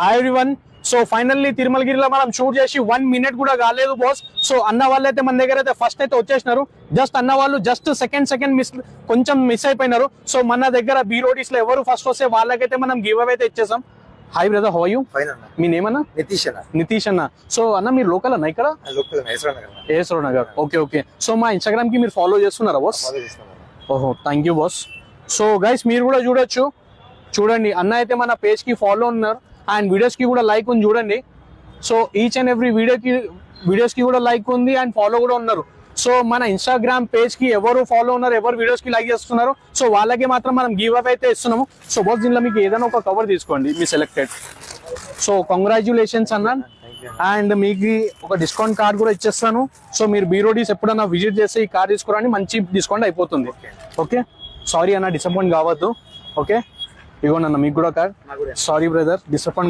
Hi everyone. So finally తిరుమలగిరిలో మనం shoot చేసి 1 minute కూడా కాలేదు బాస్. సో అన్న వాళ్ళు అయితే మన దగ్గర అయితే ఫస్ట్ అయితే వచ్చేసినారు. జస్ట్ అన్న వాళ్ళు జస్ట్ సెకండ్ కొంచెం మిస్ అయిపోయినారు. సో మన దగ్గర బీరోడీస్ లో ఎవరు ఫస్ట్ వస్తే వాళ్ళకైతే మనం గివ్ అవే అయితే ఇచ్చేసాం. Hi brother, how are you? మీ నేమ్ అన్న? నితీష్ అన్న. సో అన్న మీరు లోకల్ అన్న ఇక్కడ? ఏఎస్రావు నగర్. ఓకే. సో మా ఇన్స్టాగ్రామ్ కి మీరు ఫాలో చేస్తున్నారా బాస్? ఓహో, thank you boss. So guys మీరు కూడా చూడండి అన్న అయితే మన పేజ్ కి ఫాలో ఉన్నారు అండ్ వీడియోస్ కి కూడా లైక్ ఉంది చూడండి. So each and every videos కి కూడా లైక్ ఉంది అండ్ ఫాలో కూడా ఉన్నారు. సో మన ఇన్స్టాగ్రామ్ పేజ్ కి ఎవరు ఫాలో ఉన్నారు, ఎవరు వీడియోస్ కి లైక్ చేస్తున్నారు, సో వాళ్ళకి మాత్రం మనం గివ్ అవే అయితే ఇస్తున్నాము. సో బాస్ దీనిలో మీకు ఏదైనా ఒక కవర్ తీసుకోండి మీ సెలెక్టెడ్. సో కంగ్రాచులేషన్స్ అన్న. అండ్ మీకు ఒక డిస్కౌంట్ కార్డ్ కూడా ఇచ్చేస్తాను. సో మీరు బీరోడీస్ ఎప్పుడన్నా విజిట్ చేస్తే ఈ కార్డ్ తీసుకోవడానికి మంచి డిస్కౌంట్ అయిపోతుంది. ఓకే, సారీ అన్న, డిసప్పాయింట్ కావద్దు. ఓకే, ఇగోనన్న మీకు కూడా కార్డ్. Sorry brother, disappoint